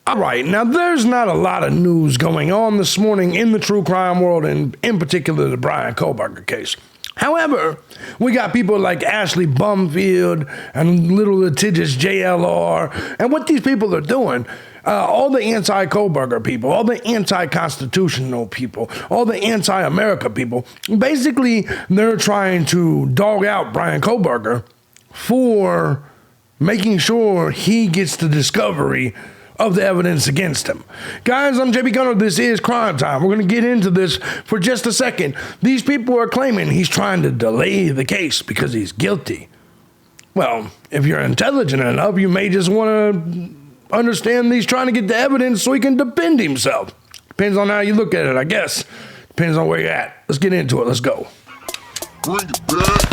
All right, now there's not a lot of news going on this morning in the true crime world, and in particular the Bryan Kohberger case. However, we got people like Ashley Bumfield and little litigious JLR, and what these people are doing, all the anti-Kohberger people, all the anti-constitutional people, all the anti-America people, basically they're trying to dog out Bryan Kohberger for making sure he gets the discovery of the evidence against him. Guys, I'm thejbgunner. This is Crime Time. We're going to get into this for just a second. These people are claiming he's trying to delay the case because he's guilty. Well, if you're intelligent enough, you may just want to understand that he's trying to get the evidence so he can defend himself. Depends on how you look at it, I guess. Depends on where you're at. Let's get into it. Let's go. Bring it back.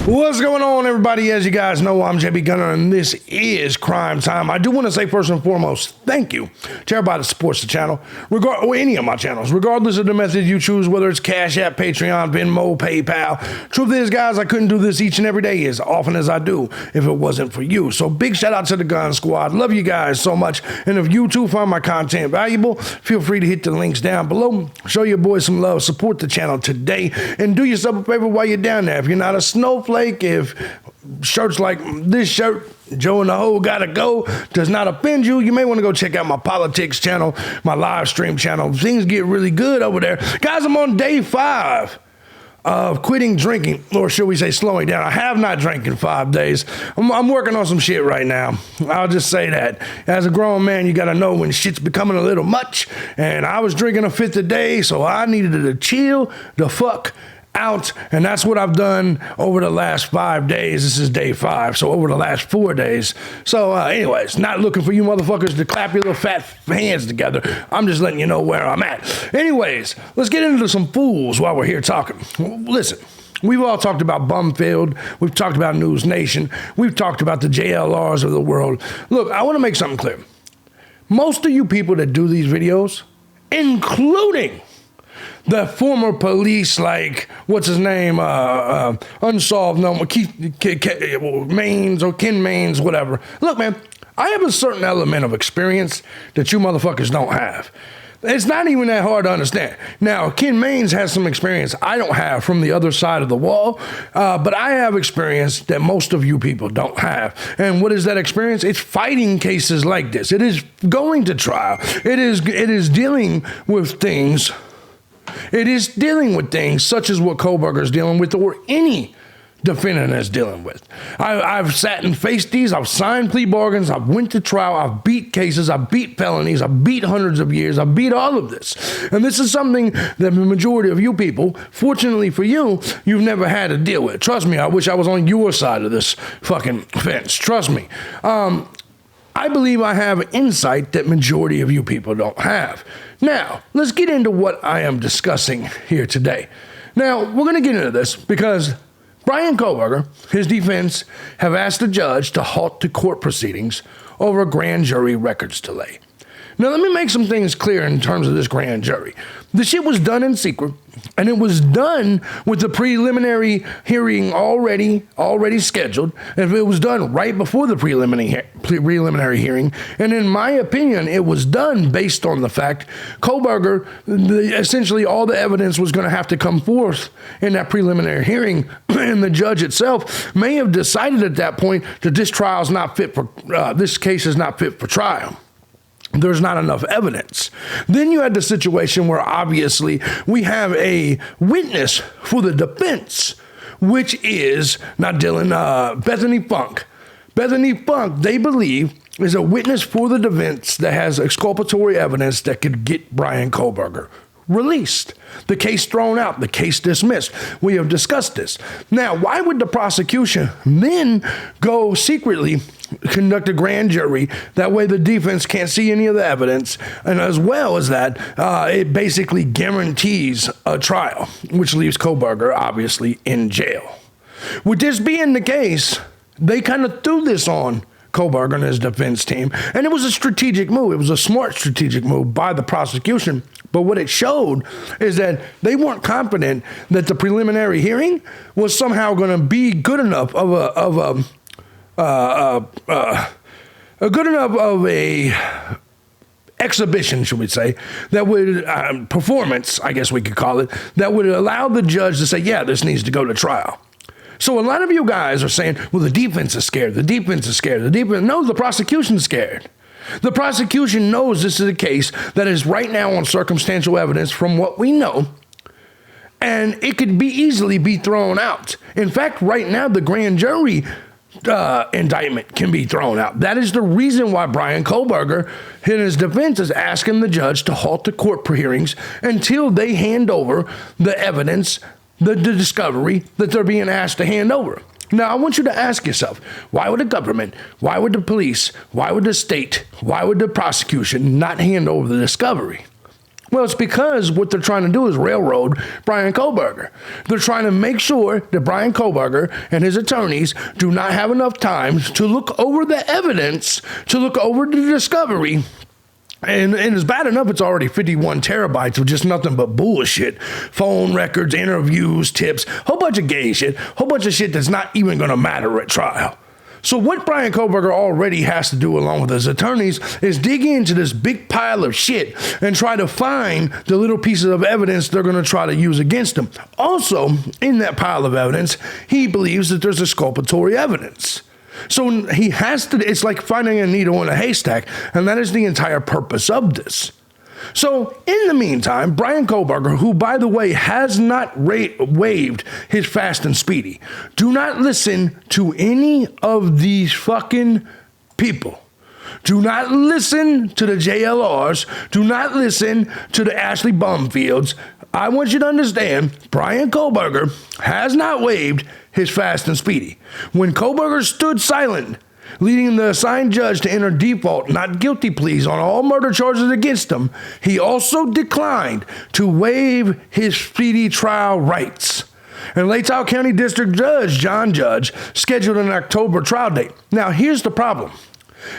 What's going on, everybody? As you guys know, I'm thejbgunner, and this is Crime Time. I do want to say first and foremost, thank you to everybody that supports the channel, or any of my channels, regardless of the method you choose, whether it's Cash App, Patreon, Venmo, PayPal. Truth is, guys, I couldn't do this each and every day as often as I do if it wasn't for you. So big shout out to the Gun Squad. Love you guys so much. And if you too find my content valuable, feel free to hit the links down below. Show your boys some love. Support the channel today. And do yourself a favor while you're down there. If you're not a snowflake, if shirts like this shirt, Joe and the Ho gotta go, does not offend you, you may want to go check out my politics channel, my live stream channel. Things get really good over there. Guys, I'm on day 5 of quitting drinking, or should we say slowing down. I have not drank in 5 days. I'm working on some shit right now. I'll just say that. As a grown man, you got to know when shit's becoming a little much, and I was drinking a fifth a day, so I needed to chill the fuck out, and that's what I've done over the last 5 days. This is day 5, so over the last 4 days. So anyways, not looking for you motherfuckers to clap your little fat hands together. I'm just letting you know where I'm at. Anyways, let's get into some fools while we're here talking. Listen, we've all talked about Bumfield. We've talked about News Nation. We've talked about the JLRs of the world. Look, I want to make something clear. Most of you people that do these videos, including the former police, like, what's his name, unsolved, no, Keith Maines or Ken Maines, whatever. Look, man, I have a certain element of experience that you motherfuckers don't have. It's not even that hard to understand. Now, Ken Maines has some experience I don't have from the other side of the wall, but I have experience that most of you people don't have. And what is that experience? It's fighting cases like this. It is going to trial. It is dealing with things. It is dealing with things such as what Kohberger is dealing with, or any defendant is dealing with. I've sat and faced these. I've signed plea bargains. I've went to trial. I've beat cases. I've beat felonies. I've beat hundreds of years. I've beat all of this. And this is something that the majority of you people, fortunately for you, you've never had to deal with. Trust me, I wish I was on your side of this fucking fence. Trust me. I believe I have insight that majority of you people don't have. Now, let's get into what I am discussing here today. Now, we're going to get into this because Bryan Kohberger, his defense, have asked the judge to halt the court proceedings over a grand jury records delay. Now, let me make some things clear in terms of this grand jury. The shit was done in secret, and it was done with the preliminary hearing already scheduled. And it was done right before the preliminary hearing. And in my opinion, it was done based on the fact Kohberger, essentially all the evidence was going to have to come forth in that preliminary hearing, and the judge itself may have decided at that point that this case is not fit for trial. There's not enough evidence. Then you had the situation where obviously we have a witness for the defense, which is Bethany Funk. Bethany Funk, they believe, is a witness for the defense that has exculpatory evidence that could get Bryan Kohberger released. The case thrown out, the case dismissed. We have discussed this. Now, why would the prosecution then go secretly conduct a grand jury? That way the defense can't see any of the evidence, and as well as that, it basically guarantees a trial, which leaves Kohberger obviously in jail. With this being the case, they kind of threw this on Kohberger and his defense team, and it was a strategic move. It was a smart strategic move by the prosecution But what it showed is that they weren't confident that the preliminary hearing was somehow going to be good enough of a exhibition, should we say, that would, performance, I guess we could call it, that would allow the judge to say, yeah, this needs to go to trial. So a lot of you guys are saying, well, the defense is scared. The defense is scared. No, the prosecution's scared. The prosecution knows this is a case that is right now on circumstantial evidence from what we know, and it could easily be thrown out. In fact, right now, the grand jury indictment can be thrown out. That is the reason why Bryan Kohberger, in his defense, is asking the judge to halt the court hearings until they hand over the evidence, the discovery that they're being asked to hand over. Now, I want you to ask yourself, why would the government, why would the police, why would the state, why would the prosecution not hand over the discovery? Well, it's because what they're trying to do is railroad Bryan Kohberger. They're trying to make sure that Bryan Kohberger and his attorneys do not have enough time to look over the evidence, to look over the discovery. And it's bad enough it's already 51 terabytes of just nothing but bullshit. Phone records, interviews, tips, whole bunch of gay shit, whole bunch of shit that's not even going to matter at trial. So what Bryan Kohberger already has to do along with his attorneys is dig into this big pile of shit and try to find the little pieces of evidence they're going to try to use against him. Also, in that pile of evidence, he believes that there's exculpatory evidence. So he has to, it's like finding a needle in a haystack, and that is the entire purpose of this. So in the meantime, Bryan Kohberger, who, by the way, has not waived his fast and speedy, do not listen to any of these fucking people. Do not listen to the JLRs. Do not listen to the Ashley Bumfields. I want you to understand, Bryan Kohberger has not waived his fast and speedy. When Kohberger stood silent, leading the assigned judge to enter default, not guilty pleas on all murder charges against him, he also declined to waive his speedy trial rights. And Latah County District Judge John Judge scheduled an October trial date. Now, here's the problem.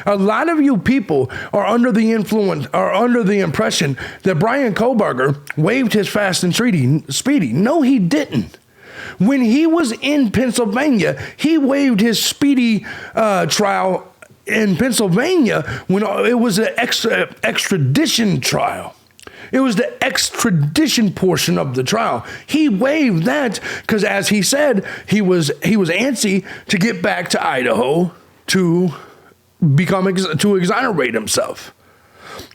A lot of you people are under the impression that Bryan Kohberger waived his fast and speedy. No, he didn't. When he was in Pennsylvania, he waived his speedy trial in Pennsylvania when it was an extradition trial. It was the extradition portion of the trial. He waived that because, as he said, he was antsy to get back to Idaho to exonerate himself.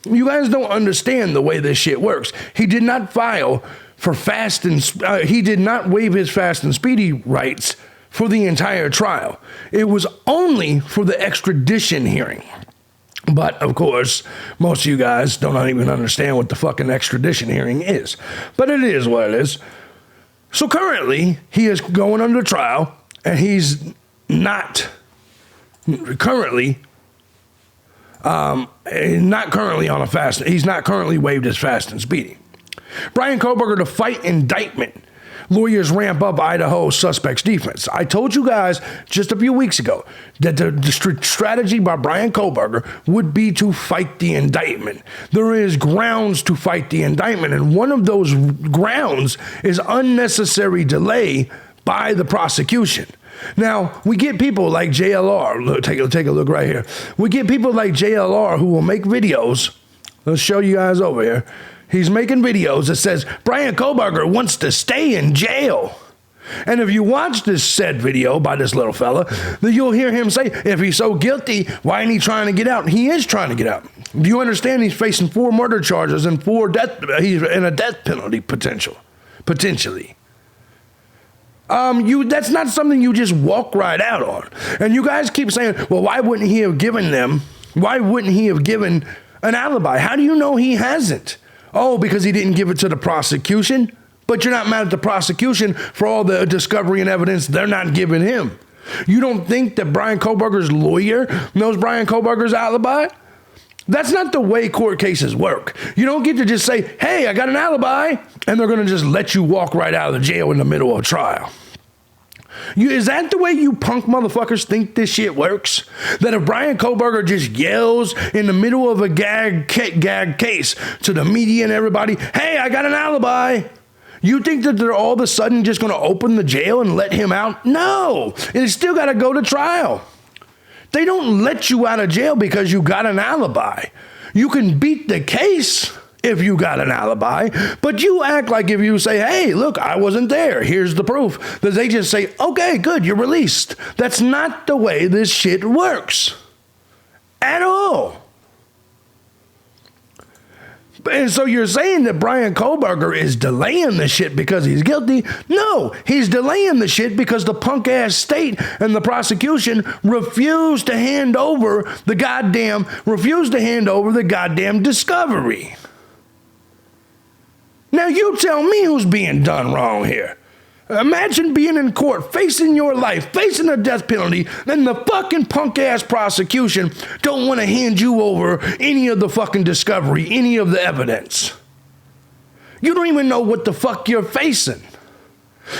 You guys don't understand the way this shit works. He did not file for he did not waive his fast and speedy rights for the entire trial. It was only for the extradition hearing. But, of course, most of you guys don't even understand what the fucking extradition hearing is. But it is what it is. So currently, he is going under trial, and he's not currently on a fast. He's not currently waived his fast and speedy. Bryan Kohberger to fight indictment. Lawyers ramp up Idaho suspect's defense. I told you guys just a few weeks ago that the strategy by Bryan Kohberger would be to fight the indictment. There is grounds to fight the indictment, and one of those grounds is unnecessary delay by the prosecution. Now, we get people like JLR. Look, take a look right here. We get people like JLR who will make videos. Let's show you guys over here. He's making videos that says Bryan Kohberger wants to stay in jail. And if you watch this said video by this little fella, then you'll hear him say, if he's so guilty, why ain't he trying to get out? He is trying to get out. Do you understand he's facing 4 murder charges and he's in a death penalty potentially. That's not something you just walk right out on. And you guys keep saying, well, why wouldn't he have given an alibi? How do you know he hasn't? Oh, because he didn't give it to the prosecution? But you're not mad at the prosecution for all the discovery and evidence they're not giving him. You don't think that Bryan Kohberger's lawyer knows Bryan Kohberger's alibi? That's not the way court cases work. You don't get to just say, hey, I got an alibi, and they're going to just let you walk right out of the jail in the middle of a trial. Is that the way you punk motherfuckers think this shit works? That if Bryan Kohberger just yells in the middle of a gag case to the media and everybody, hey, I got an alibi, you think that they're all of a sudden just going to open the jail and let him out? No, it's still got to go to trial. They don't let you out of jail because you got an alibi. You can beat the case if you got an alibi, but you act like if you say, hey, look, I wasn't there, here's the proof, that they just say, okay, good, you're released. That's not the way this shit works at all. And so you're saying that Bryan Kohberger is delaying the shit because he's guilty? No, he's delaying the shit because the punk ass state and the prosecution refused to hand over the goddamn discovery. Now you tell me who's being done wrong here. Imagine being in court, facing your life, facing a death penalty, then the fucking punk-ass prosecution don't want to hand you over any of the fucking discovery, any of the evidence. You don't even know what the fuck you're facing.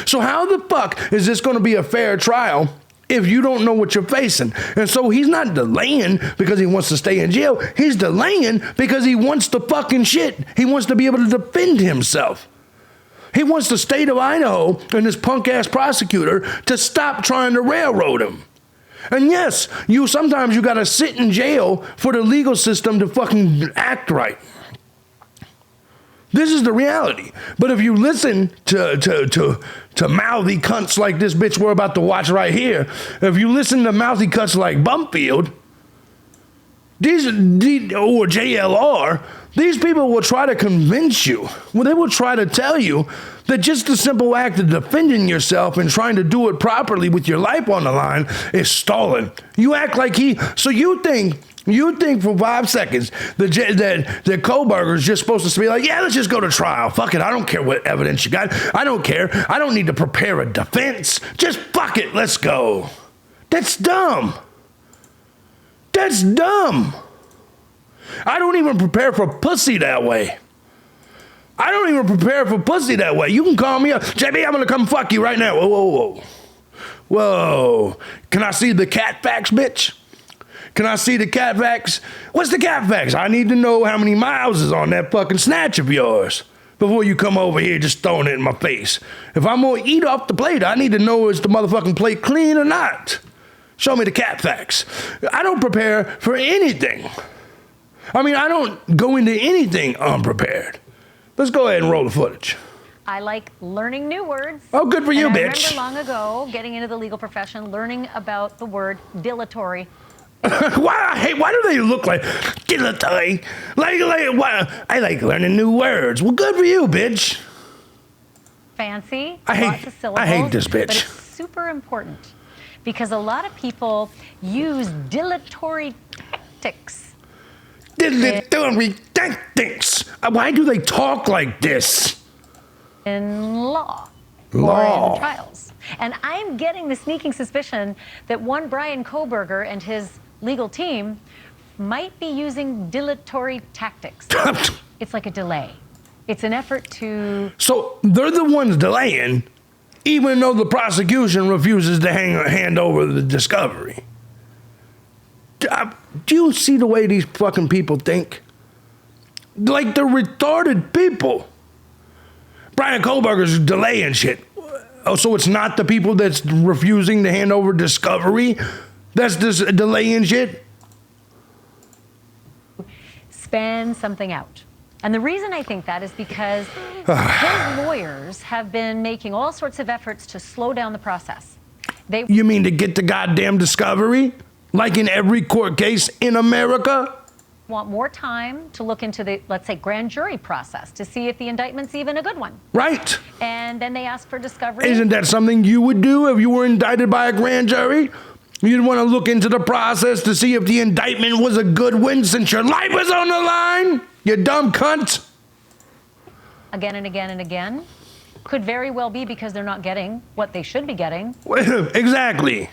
So how the fuck is this going to be a fair trial if you don't know what you're facing? And so he's not delaying because he wants to stay in jail. He's delaying because he wants the fucking shit. He wants to be able to defend himself. He wants the state of Idaho and this punk-ass prosecutor to stop trying to railroad him. And yes, sometimes you got to sit in jail for the legal system to fucking act right. This is the reality. But if you listen to mouthy cunts like this bitch we're about to watch right here, if you listen to mouthy cunts like Bumfield, or JLR, these people will try to convince you. Well, they will try to tell you that just the simple act of defending yourself and trying to do it properly with your life on the line is stalling. You act like so you think for 5 seconds that Kohberger is just supposed to be like, yeah, let's just go to trial. Fuck it. I don't care what evidence you got. I don't care. I don't need to prepare a defense. Just fuck it. Let's go. That's dumb. That's dumb. I don't even prepare for pussy that way. You can call me up. JB, I'm going to come fuck you right now. Whoa. Can I see the cat facts, bitch? Can I see the cat facts? What's the cat facts? I need to know how many miles is on that fucking snatch of yours before you come over here just throwing it in my face. If I'm going to eat off the plate, I need to know is the motherfucking plate clean or not. Show me the cat facts. I don't prepare for anything. I mean, I don't go into anything unprepared. Let's go ahead and roll the footage. I like learning new words. Oh, good for you, bitch. I remember long ago getting into the legal profession, learning about the word dilatory. Why do they look like dilatory? I like learning new words. Well, good for you, bitch. Fancy. Lots of syllables, I hate this bitch. But it's super important because a lot of people use dilatory tactics. Dilatory tactics. Why do they talk like this? In law. Or in trials. And I'm getting the sneaking suspicion that one Bryan Kohberger and his legal team might be using dilatory tactics. It's like a delay. It's an effort to... So they're the ones delaying, even though the prosecution refuses to hand over the discovery. Do you see the way these fucking people think? Like they're retarded people. Bryan Kohberger's delaying shit. Oh, so it's not the people that's refusing to hand over discovery that's just delaying shit? Spend something out. And the reason I think that is because his lawyers have been making all sorts of efforts to slow down the process. You mean to get the goddamn discovery? Like in every court case in America? Want more time to look into the, let's say, grand jury process to see if the indictment's even a good one. Right. And then they ask for discovery. Isn't that something you would do if you were indicted by a grand jury? You'd want to look into the process to see if the indictment was a good one since your life was on the line, you dumb cunt. Again and again and again. Could very well be because they're not getting what they should be getting. Exactly.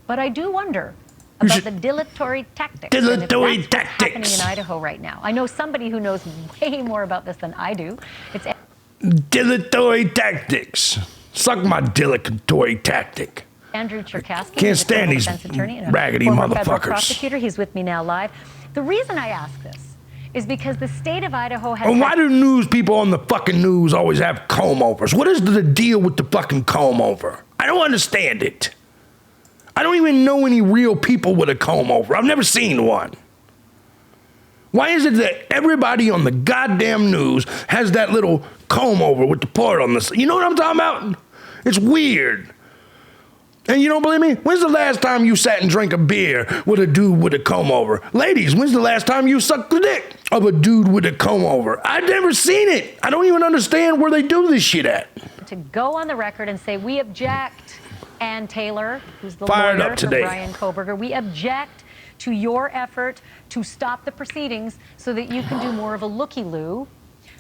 But I do wonder about the dilatory tactics. Dilatory that's tactics. What's happening in Idaho right now. I know somebody who knows way more about this than I do. It's dilatory tactics. Suck my dilatory tactic. Andrew Cherkasky, Can't stand these defense attorney and a raggedy former federal motherfuckers. prosecutor. He's with me now live. The reason I ask this is because the state of Idaho has. And why do news people on the fucking news always have comb overs? What is the deal with the fucking comb over? I don't understand it. I don't even know any real people with a comb over. I've never seen one. Why is it that everybody on the goddamn news has that little comb over with the part on the... You know what I'm talking about? It's weird. And you don't believe me? When's the last time you sat and drank a beer with a dude with a comb over? Ladies, when's the last time you sucked the dick of a dude with a comb over? I've never seen it. I don't even understand where they do this shit at. To go on the record and say, we object, Ann Taylor, who's the Fired lawyer up for today. Bryan Kohberger, we object to your effort to stop the proceedings so that you can do more of a looky-loo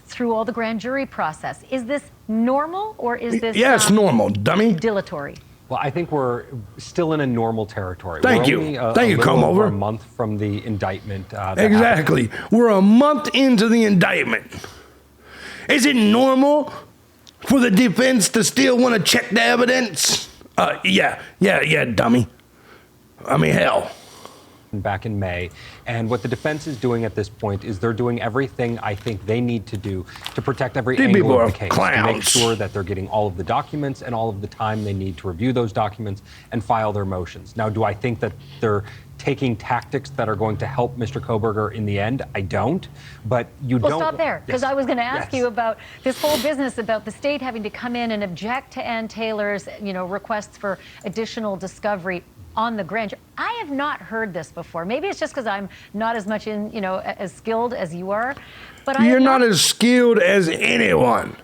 through all the grand jury process. Is this normal or is this it's normal, dummy. dilatory? Well, I think we're still in a normal territory. Thank we're you. Only Thank you, little comb over over. a month from the indictment. Exactly. We're a month into the indictment. Is it normal for the defense to still want to check the evidence? Yeah, dummy. I mean, hell. Back in May. And what the defense is doing at this point is they're doing everything I think they need to do to protect every These people angle are of the case, clowns. to make sure that they're getting all of the documents and all of the time they need to review those documents and file their motions. Now, do I think that they're taking tactics that are going to help Mr. Kohberger in the end? I don't. But you don't... Well, stop there, because Yes. I was going to ask Yes. you about this whole business about the state having to come in and object to Ann Taylor's, requests for additional discovery on the grand jury. I have not heard this before. Maybe it's just because I'm not as much as skilled as you are. But You're not as skilled as anyone.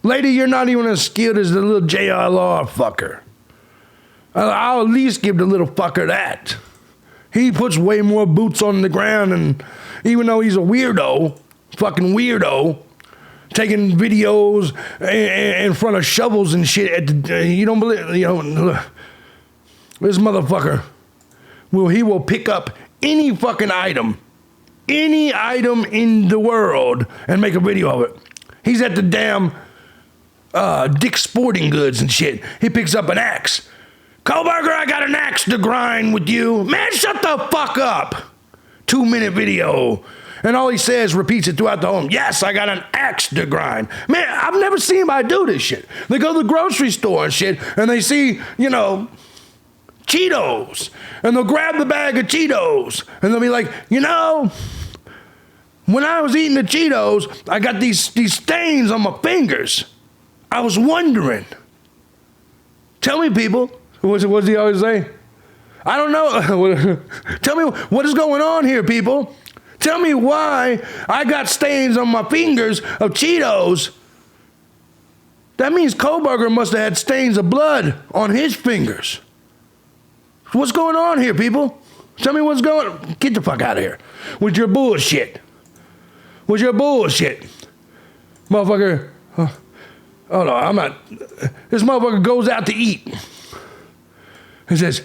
Lady, you're not even as skilled as the little JLR fucker. I'll at least give the little fucker that. He puts way more boots on the ground, and even though he's a weirdo, fucking weirdo, taking videos in front of shovels and shit, you don't believe, this motherfucker, he will pick up any fucking item in the world and make a video of it. He's at the damn Dick's Sporting Goods and shit. He picks up an axe. Kohberger, I got an axe to grind with you. Man, shut the fuck up. 2-minute video. And all he says, repeats it throughout the home. Yes, I got an axe to grind. Man, I've never seen anybody do this shit. They go to the grocery store and shit, and they see, Cheetos, and they'll grab the bag of Cheetos, and they'll be like, when I was eating the Cheetos, I got these stains on my fingers. I was wondering. Tell me, people. What does he always say? I don't know. Tell me, what is going on here, people? Tell me why I got stains on my fingers of Cheetos. That means Kohberger must have had stains of blood on his fingers. What's going on here, people? Tell me what's going on. Get the fuck out of here with your bullshit. With your bullshit. Motherfucker. Oh no, I'm not. This motherfucker goes out to eat. He says,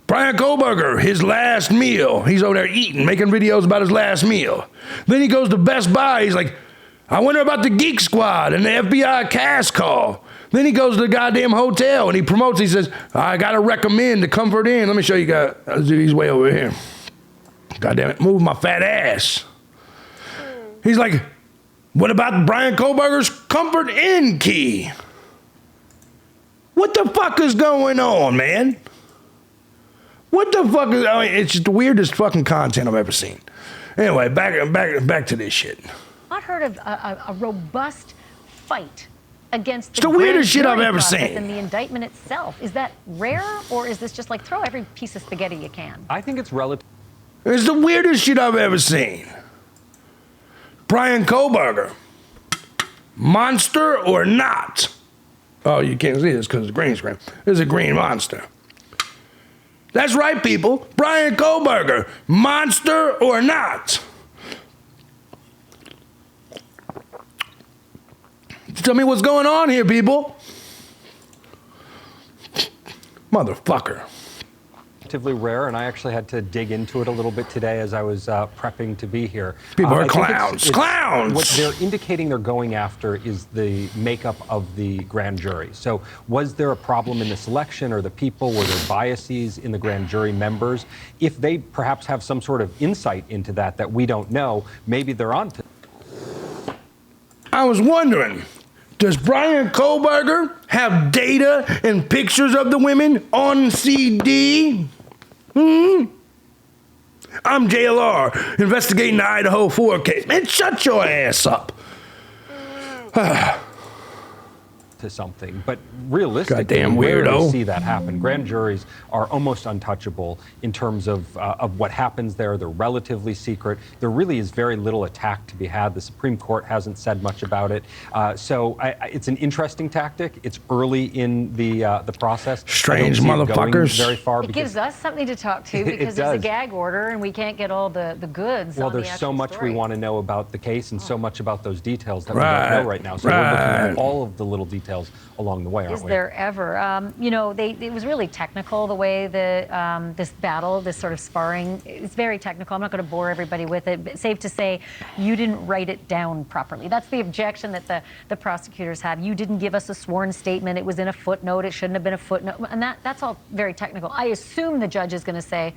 Bryan Kohberger, his last meal. He's over there eating, making videos about his last meal. Then he goes to Best Buy. He's like, I wonder about the Geek Squad and the FBI cast call. Then he goes to the goddamn hotel and he promotes. He says, I got to recommend the Comfort Inn. Let me show you guys. He's way over here. God damn it. Move my fat ass. He's like, what about Bryan Kohberger's Comfort Inn key? What the fuck is going on, man? What the fuck is... it's just the weirdest fucking content I've ever seen. Anyway, back to this shit. Not heard of a robust fight against It's the weirdest shit I've ever seen. And the indictment itself. Is that rare, or is this just like throw every piece of spaghetti you can? I think it's relative. It's the weirdest shit I've ever seen. Bryan Kohberger. Monster or not? Oh, you can't see this because it's green screen. This is a green monster. That's right, people. Bryan Kohberger. Monster or not? Tell me what's going on here, people. Motherfucker. relatively rare, and I actually had to dig into it a little bit today as I was prepping to be here. People are I think clowns. Clowns! What they're indicating they're going after is the makeup of the grand jury. So was there a problem in the selection or the people? Were there biases in the grand jury members? If they perhaps have some sort of insight into that we don't know, maybe they're on to. I was wondering, does Bryan Kohberger have data and pictures of the women on CD? I'm JLR, investigating the Idaho 4 case. Man, shut your ass up. To something, but realistically, Goddamn where weirdo. we see that happen. Grand juries are almost untouchable in terms of what happens there. They're relatively secret. There really is very little attack to be had. The Supreme Court hasn't said much about it, so it's an interesting tactic. It's early in the process. Strange I don't see it going motherfuckers. very far. It gives us something to talk to because there's a gag order and we can't get all the goods. Well, on the there's so actual much story. we want to know about the case and so much about those details that we don't know right now. So we're looking at all of the little details along the way, aren't Is we? there ever? You know, it was really technical the way this battle, this sort of sparring. It's very technical. I'm not going to bore everybody with it, but safe to say, you didn't write it down properly. That's the objection that the prosecutors have. You didn't give us a sworn statement. It was in a footnote. It shouldn't have been a footnote. And that's all very technical. I assume the judge is going to say,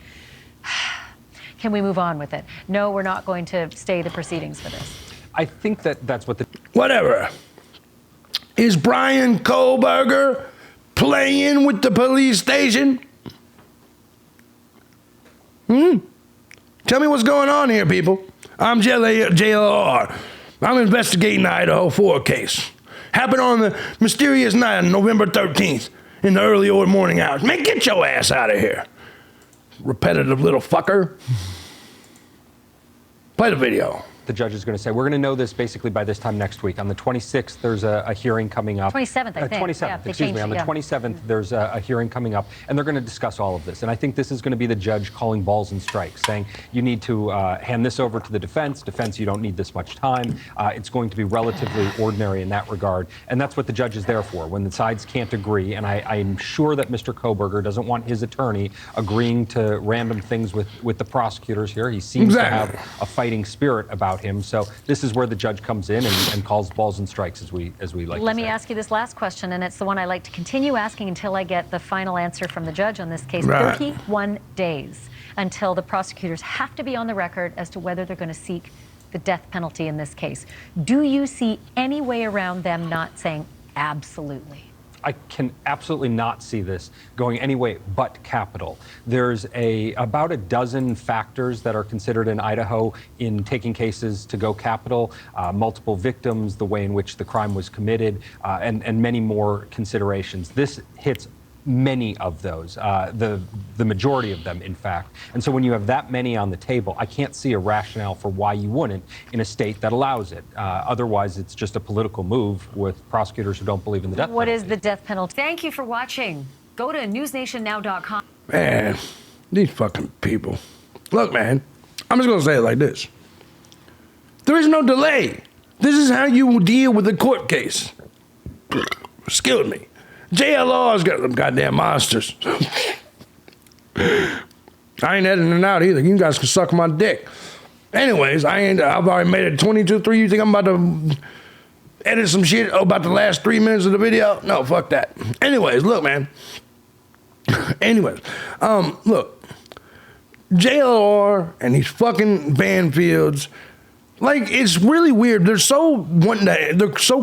can we move on with it? No, we're not going to stay the proceedings for this. I think that's what the Whatever. Is Bryan Kohberger playing with the police station? Tell me what's going on here, people. I'm JLR. I'm investigating the Idaho 4 case. Happened on the mysterious night of November 13th in the early morning hours. Man, get your ass out of here. Repetitive little fucker. Play the video. The judge is going to say, we're going to know this basically by this time next week. On the 26th, there's a hearing coming up. 27th, I think. 27th, Yeah, they excuse me. On the changed it, 27th, there's a hearing coming up, and they're going to discuss all of this. And I think this is going to be the judge calling balls and strikes, saying, you need to hand this over to the defense. Defense, you don't need this much time. It's going to be relatively ordinary in that regard. And that's what the judge is there for, when the sides can't agree. And I'm sure that Mr. Kohberger doesn't want his attorney agreeing to random things with the prosecutors here. He seems to have a fighting spirit about him. So this is where the judge comes in and calls balls and strikes, as we like to say. Let me ask you this last question, and it's the one I like to continue asking until I get the final answer from the judge on this case. Right. 31 days until the prosecutors have to be on the record as to whether they're going to seek the death penalty in this case. Do you see any way around them not saying absolutely? I can absolutely not see this going any way but capital. There's about a dozen factors that are considered in Idaho in taking cases to go capital, multiple victims, the way in which the crime was committed, and many more considerations. This hits many of those, the majority of them, in fact. And so when you have that many on the table, I can't see a rationale for why you wouldn't in a state that allows it. Otherwise, it's just a political move with prosecutors who don't believe in the death penalty. What is the death penalty? Thank you for watching. Go to newsnationnow.com. Man, these fucking people. Look, man, I'm just going to say it like this. There is no delay. This is how you deal with a court case. Excuse me. JLR's got them goddamn monsters. I ain't editing it out either. You guys can suck my dick. Anyways, I've already made it 22-3. You think I'm about to edit some shit about the last 3 minutes of the video? No, fuck that. Anyways, look, man. Look. JLR and these fucking Banfields, like, it's really weird. They're so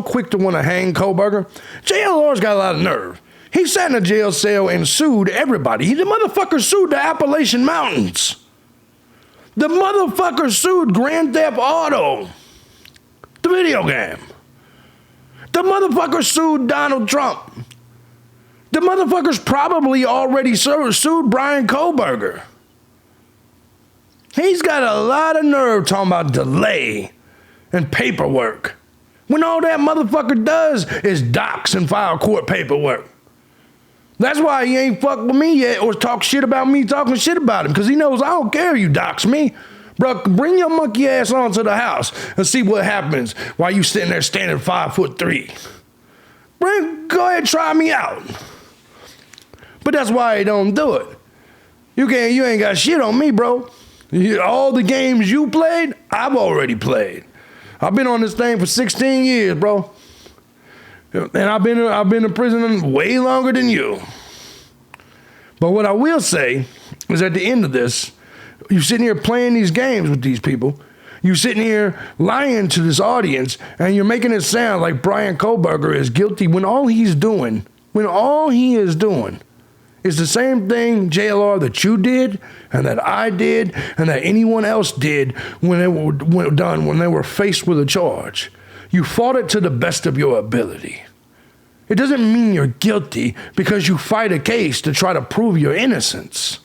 quick to want to hang Kohberger. JLR's got a lot of nerve. He sat in a jail cell and sued everybody. The motherfucker sued the Appalachian Mountains. The motherfucker sued Grand Theft Auto, the video game. The motherfucker sued Donald Trump. The motherfucker's probably already sued Bryan Kohberger. He's got a lot of nerve talking about delay and paperwork, when all that motherfucker does is dox and file court paperwork. That's why he ain't fucked with me yet or talk shit about me talking shit about him, because he knows I don't care if you dox me. Bro, bring your monkey ass onto the house and see what happens while you sitting there standing 5'3". Go ahead, try me out. But that's why he don't do it. You ain't got shit on me, bro. All the games you played, I've already played. I've been on this thing for 16 years, bro. And I've been in prison way longer than you. But what I will say is at the end of this, you're sitting here playing these games with these people. You're sitting here lying to this audience, and you're making it sound like Bryan Kohberger is guilty when all he is doing is the same thing, JLR, that you did and that I did and that anyone else did when they were faced with a charge. You fought it to the best of your ability. It doesn't mean you're guilty because you fight a case to try to prove your innocence.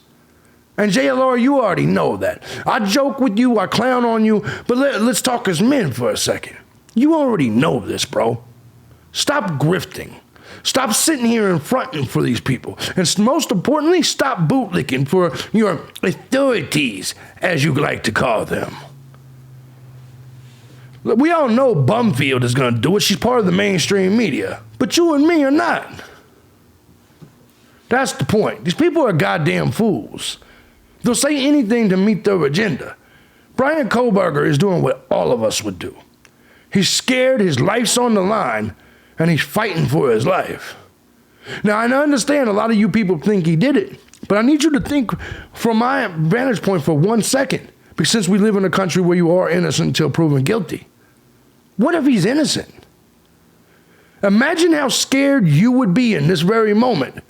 And JLR, you already know that. I joke with you, I clown on you, but let's talk as men for a second. You already know this, bro. Stop grifting. Stop sitting here and fronting for these people. And most importantly, stop bootlicking for your authorities, as you like to call them. We all know Bumfield is going to do it. She's part of the mainstream media. But you and me are not. That's the point. These people are goddamn fools. They'll say anything to meet their agenda. Bryan Kohberger is doing what all of us would do. He's scared, his life's on the line, and he's fighting for his life. Now, I understand a lot of you people think he did it, but I need you to think from my vantage point for 1 second, because since we live in a country where you are innocent until proven guilty. What if he's innocent? Imagine how scared you would be in this very moment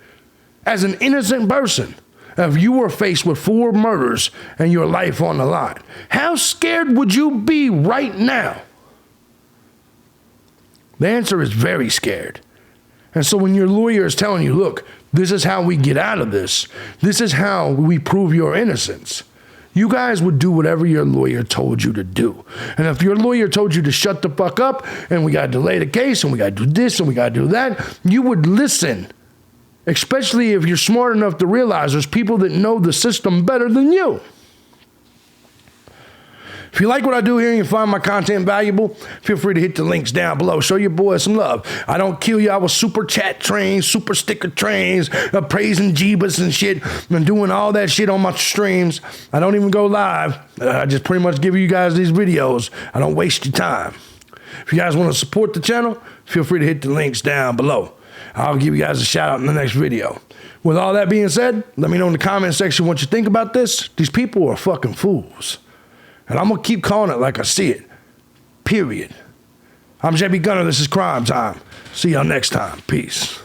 as an innocent person if you were faced with 4 murders and your life on the line. How scared would you be right now? The answer is very scared. And so when your lawyer is telling you, look, this is how we get out of this, this is how we prove your innocence, you guys would do whatever your lawyer told you to do. And if your lawyer told you to shut the fuck up and we got to delay the case and we got to do this and we got to do that, you would listen. Especially if you're smart enough to realize there's people that know the system better than you. If you like what I do here and you find my content valuable, feel free to hit the links down below. Show your boys some love. I don't kill you. I was super chat trains, super sticker trains, praising Jeebus and shit, and doing all that shit on my streams. I don't even go live. I just pretty much give you guys these videos. I don't waste your time. If you guys want to support the channel, feel free to hit the links down below. I'll give you guys a shout out in the next video. With all that being said, let me know in the comment section what you think about this. These people are fucking fools. And I'm going to keep calling it like I see it. Period. I'm JB Gunner. This is Crime Time. See y'all next time. Peace.